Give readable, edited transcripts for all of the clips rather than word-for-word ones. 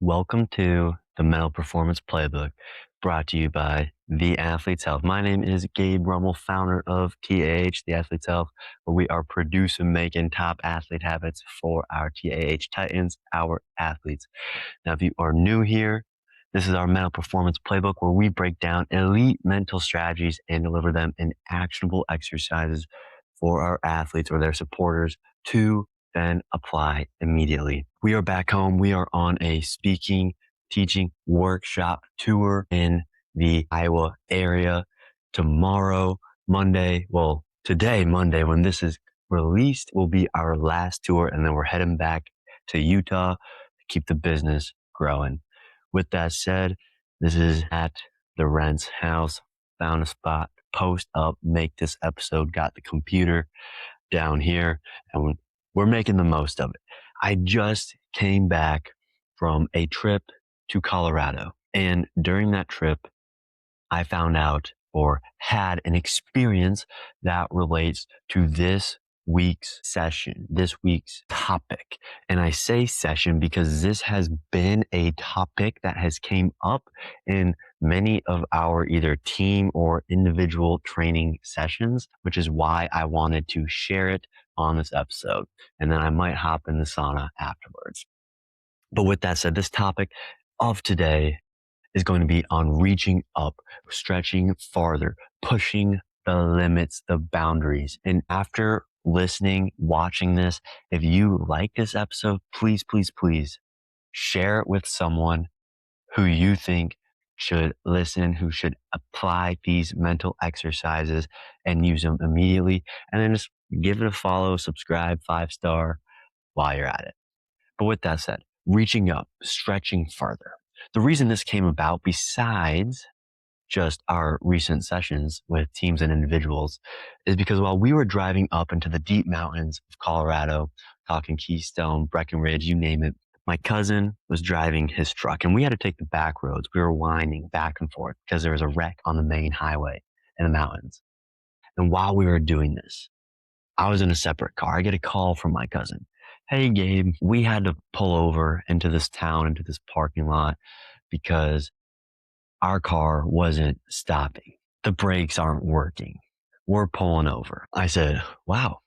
Welcome to the Mental Performance Playbook, brought to you by The Athlete's Health. My name is Gabe Rummel, founder of TAH, The Athlete's Health, where we are producing, making top athlete habits for our TAH Titans, our athletes. Now, if you are new here, this is our Mental Performance Playbook, where we break down elite mental strategies and deliver them in actionable exercises for our athletes or their supporters to then apply immediately. We are back home. We are on a speaking, teaching workshop tour in the Iowa area. Tomorrow, Monday, today, Monday, when this is released, will be our last tour, and then we're heading back to Utah to keep the business growing. With that said, this is at the Rent's house. Found a spot, post up, make this episode, got the computer down here, and we're making the most of it. I just came back from a trip to Colorado, and during that trip, I found out or had an experience that relates to this week's session, this week's topic. And I say session because this has been a topic that has came up in many of our either team or individual training sessions, which is why I wanted to share it on this episode. And then I might hop in the sauna afterwards. But with that said, this topic of today is going to be on reaching up, stretching farther, pushing the limits, the boundaries. And after listening, watching this, if you like this episode, please, please, please share it with someone who you think should listen, who should apply these mental exercises and use them immediately. And then just give it a follow, subscribe, 5-star while you're at it. But with that said, reaching up, stretching farther. The reason this came about, besides just our recent sessions with teams and individuals, is because while we were driving up into the deep mountains of Colorado, talking Keystone, Breckenridge, you name it, my cousin was driving his truck and we had to take the back roads. We were winding back and forth because there was a wreck on the main highway in the mountains. And while we were doing this, I was in a separate car. I get a call from my cousin. Hey, Gabe, we had to pull over into this town, into this parking lot because our car wasn't stopping. The brakes aren't working. We're pulling over. I said, wow,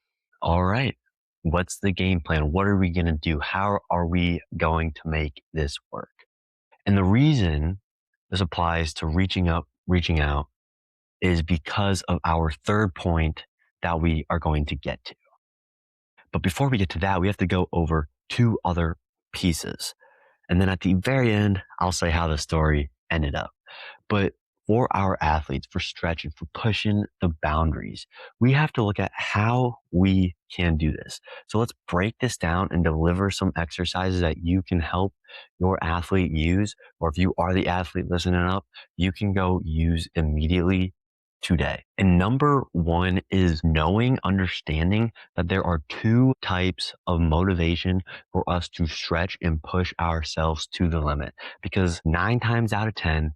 all right. What's the game plan? What are we going to do? How are we going to make this work? And the reason this applies to reaching up, reaching out is because of our third point that we are going to get to. But before we get to that, we have to go over two other pieces. And then at the very end, I'll say how the story ended up. But for our athletes, for stretching, for pushing the boundaries, we have to look at how we can do this. So let's break this down and deliver some exercises that you can help your athlete use. Or if you are the athlete listening up, you can go use immediately today. And number one is understanding that there are two types of motivation for us to stretch and push ourselves to the limit. Because 9 times out of 10,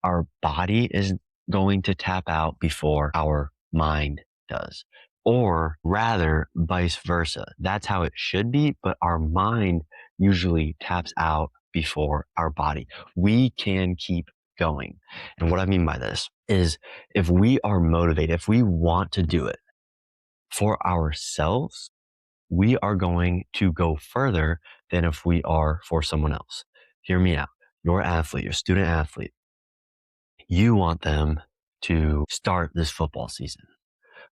our body is going to tap out before our mind does. Or rather, vice versa. That's how it should be, but our mind usually taps out before our body. We can keep going. And what I mean by this is if we are motivated, if we want to do it for ourselves, we are going to go further than if we are for someone else. Hear me out. Your athlete, your student athlete, you want them to start this football season.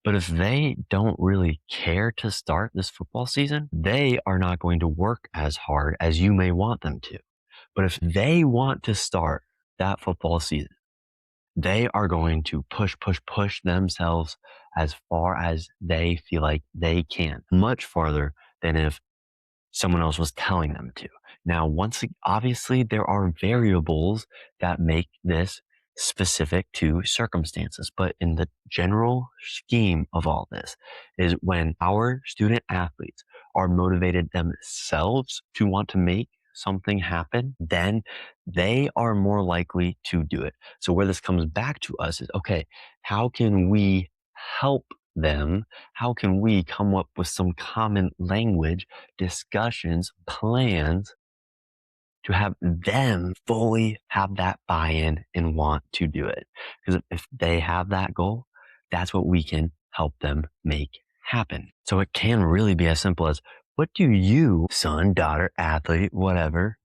But if they don't really care to start this football season, they are not going to work as hard as you may want them to. But if they want to start that football season, they are going to push themselves as far as they feel like they can, much farther than if someone else was telling them to. Now, obviously, there are variables that make this specific to circumstances, but in the general scheme of all this is when our student athletes are motivated themselves to want to make something happen, then they are more likely to do it. So where this comes back to us is, okay, how can we help them? How can we come up with some common language, discussions, plans to have them fully have that buy-in and want to do it. Because if they have that goal, that's what we can help them make happen. So it can really be as simple as, what do you, son, daughter, athlete, whatever,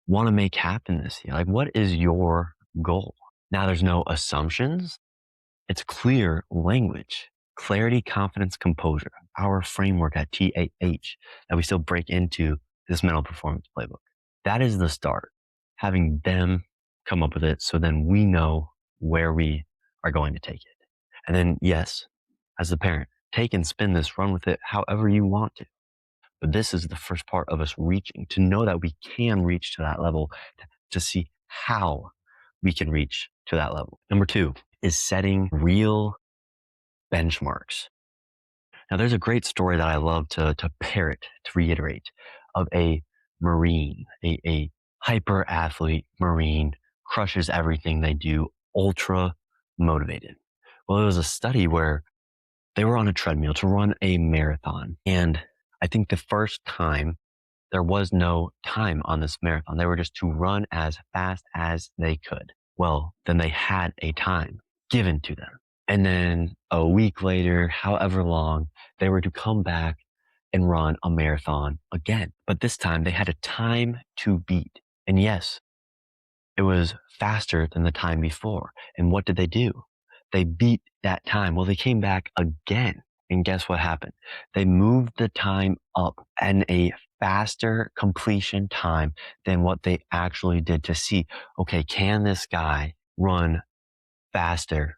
want to make happen this year? Like, what is your goal? Now, there's no assumptions. It's clear language, clarity, confidence, composure, our framework at TAH that we still break into this mental performance playbook. That is the start, having them come up with it so then we know where we are going to take it. And then, yes, as the parent, take and spin this, run with it however you want to. But this is the first part of us reaching, to know that we can reach to that level, to see how we can reach to that level. Number 2 is setting real benchmarks. Now, there's a great story that I love to parrot, to reiterate, of a Marine, a hyper athlete Marine, crushes everything they do, ultra motivated. Well, it was a study where they were on a treadmill to run a marathon. And I think the first time there was no time on this marathon. They were just to run as fast as they could. Well, then they had a time given to them. And then a week later, however long, they were to come back and run a marathon again. But this time they had a time to beat. And yes, it was faster than the time before. And what did they do? They beat that time. Well, they came back again. And guess what happened? They moved the time up and a faster completion time than what they actually did, to see, okay, can this guy run faster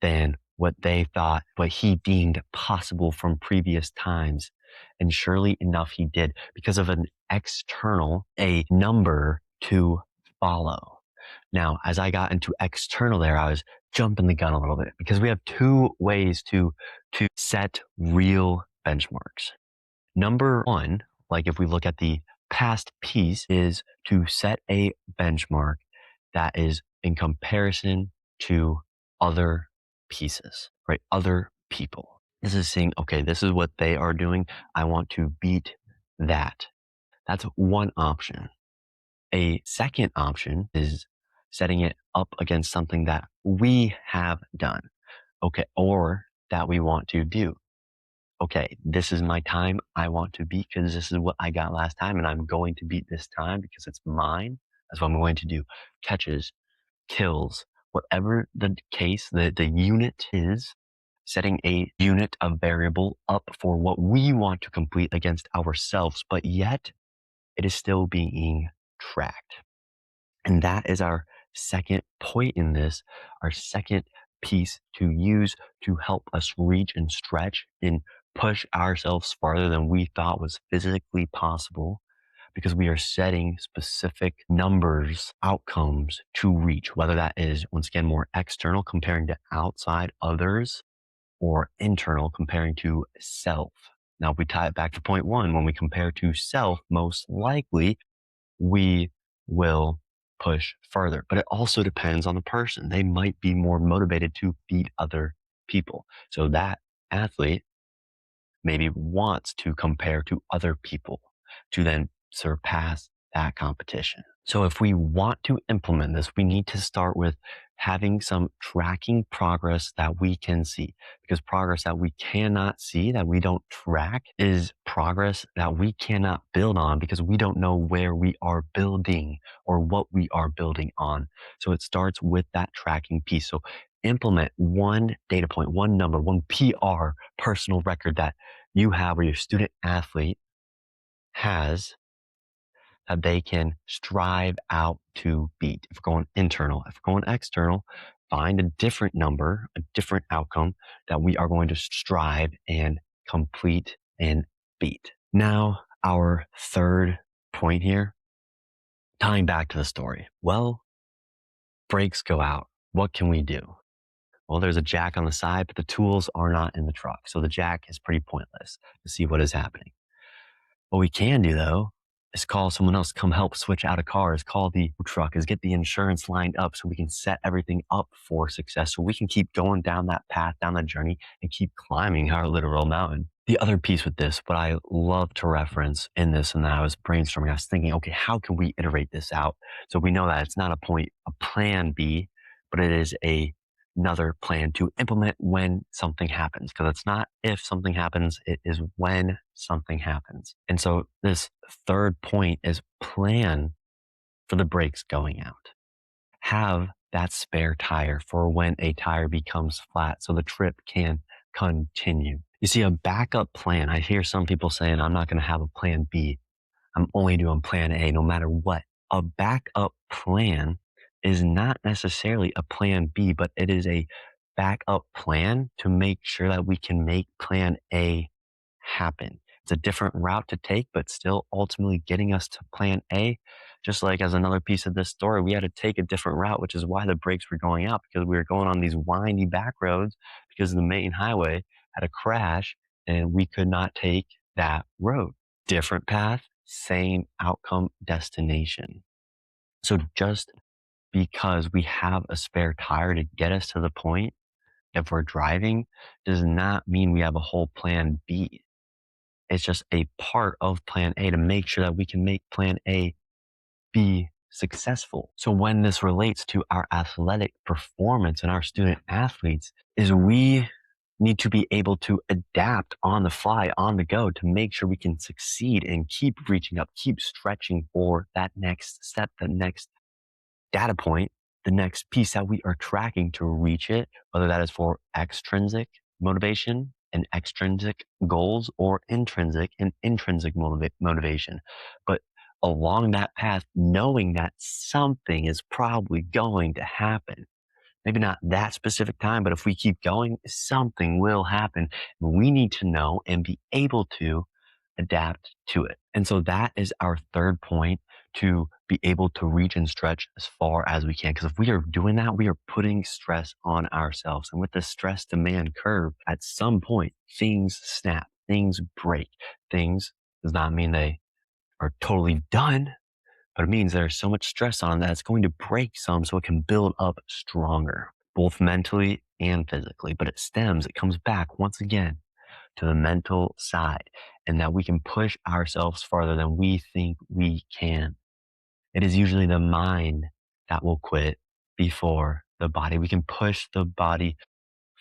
than what they thought, what he deemed possible from previous times? And surely enough, he did, because of an external, a number to follow. Now, as I got into external there, I was jumping the gun a little bit, because we have 2 ways to set real benchmarks. Number 1, like if we look at the past piece, is to set a benchmark that is in comparison to other pieces, right? Other people. This is saying, okay, this is what they are doing. I want to beat that. That's one option. A second option is setting it up against something that we have done, okay, or that we want to do. Okay, this is my time I want to beat because this is what I got last time, and I'm going to beat this time because it's mine. That's what I'm going to do. Catches, kills, whatever the case, the unit is, setting a unit, a variable up for what we want to complete against ourselves, but yet it is still being tracked. And that is our second point in this, our second piece to use to help us reach and stretch and push ourselves farther than we thought was physically possible, because we are setting specific numbers, outcomes to reach, whether that is, once again, more external, comparing to outside others, or internal, comparing to self. Now, if we tie it back to point 1, when we compare to self, most likely we will push further. But it also depends on the person. They might be more motivated to beat other people. So that athlete maybe wants to compare to other people to then surpass that competition. So if we want to implement this, we need to start with having some tracking progress that we can see, because progress that we cannot see, that we don't track, is progress that we cannot build on because we don't know where we are building or what we are building on. So it starts with that tracking piece. So implement one data point, one number, one PR, personal record that you have, or your student athlete has, that they can strive out to beat. If we're going internal, if we're going external, find a different number, a different outcome that we are going to strive and complete and beat. Now, our third point here, tying back to the story. Well, brakes go out. What can we do? Well, there's a jack on the side, but the tools are not in the truck. So the jack is pretty pointless to see what is happening. What we can do, though, is call someone else, come help switch out a car, is call the truck, is get the insurance lined up so we can set everything up for success, so we can keep going down that path, down that journey, and keep climbing our literal mountain. The other piece with this, what I love to reference in this, and that I was brainstorming, I was thinking, okay, how can we iterate this out? So we know that it's not a plan B, but it is another plan to implement when something happens. Because it's not if something happens, it is when something happens. And so this third point is plan for the brakes going out. Have that spare tire for when a tire becomes flat so the trip can continue. You see, a backup plan, I hear some people saying, I'm not going to have a plan B. I'm only doing plan A no matter what. A backup plan is not necessarily a plan B, but it is a backup plan to make sure that we can make plan A happen. It's a different route to take, but still ultimately getting us to plan A. Just like as another piece of this story, we had to take a different route, which is why the brakes were going out because we were going on these windy back roads because the main highway had a crash and we could not take that road. Different path, same outcome, destination. So just because we have a spare tire to get us to the point, if we're driving, does not mean we have a whole plan B. It's just a part of plan A to make sure that we can make plan A be successful. So when this relates to our athletic performance and our student athletes is we need to be able to adapt on the fly, on the go to make sure we can succeed and keep reaching up, keep stretching for that next step, the next data point, the next piece that we are tracking to reach it, whether that is for extrinsic motivation and extrinsic goals or intrinsic and intrinsic motivation. But along that path, knowing that something is probably going to happen, maybe not that specific time, but if we keep going, something will happen. We need to know and be able to adapt to it. And so that is our third point, to be able to reach and stretch as far as we can. Because if we are doing that, we are putting stress on ourselves. And with the stress demand curve, at some point, things snap, things break. Things does not mean they are totally done, but it means there's so much stress on that it's going to break some so it can build up stronger, both mentally and physically. But it comes back once again to the mental side, and that we can push ourselves farther than we think we can. It is usually the mind that will quit before the body. We can push the body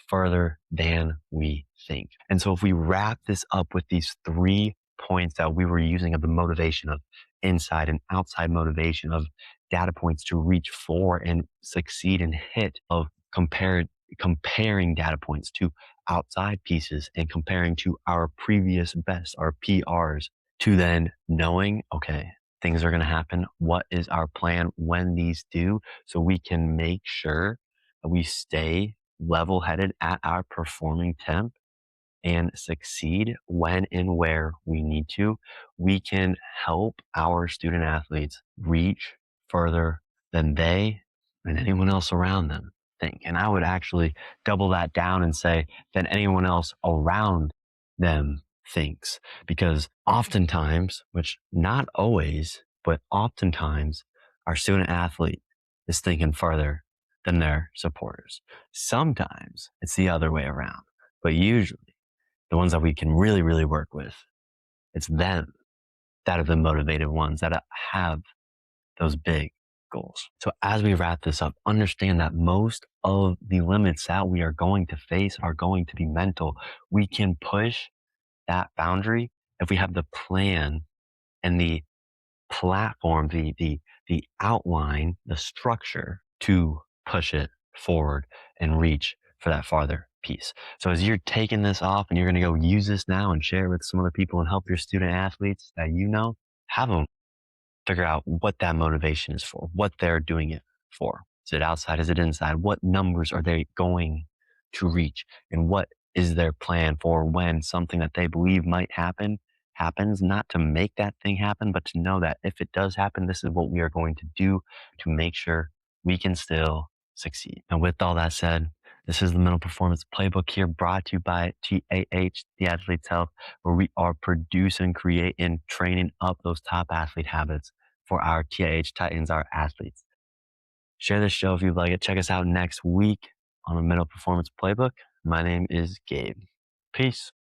further than we think. And so if we wrap this up with these 3 points that we were using of the motivation of inside and outside motivation, of data points to reach for and succeed and hit, of comparing data points to outside pieces and comparing to our previous best, our PRs, to then knowing, okay, things are going to happen. What is our plan when these do? So we can make sure that we stay level headed at our performing temp and succeed when and where we need to. We can help our student athletes reach further than they and anyone else around them think. And I would actually double that down and say than anyone else around them thinks. Because oftentimes, which not always, but oftentimes, our student athlete is thinking further than their supporters. Sometimes it's the other way around, but usually the ones that we can really, really work with, it's them that are the motivated ones that have those big goals. So as we wrap this up, understand that most of the limits that we are going to face are going to be mental. We can push that boundary if we have the plan and the platform, the outline, the structure to push it forward and reach for that farther piece. So as you're taking this off and you're going to go use this now and share it with some other people and help your student athletes that you know, have them figure out what that motivation is for, what they're doing it for. Is it outside? Is it inside? What numbers are they going to reach? And what is their plan for when something that they believe might happen happens? Not to make that thing happen, but to know that if it does happen, this is what we are going to do to make sure we can still succeed. And with all that said, this is the Mental Performance Playbook here, brought to you by TAH, the Athlete's Health, where we are producing, creating, training up those top athlete habits for our TAH Titans, our athletes. Share this show if you like it. Check us out next week on the Mental Performance Playbook. My name is Gabe. Peace.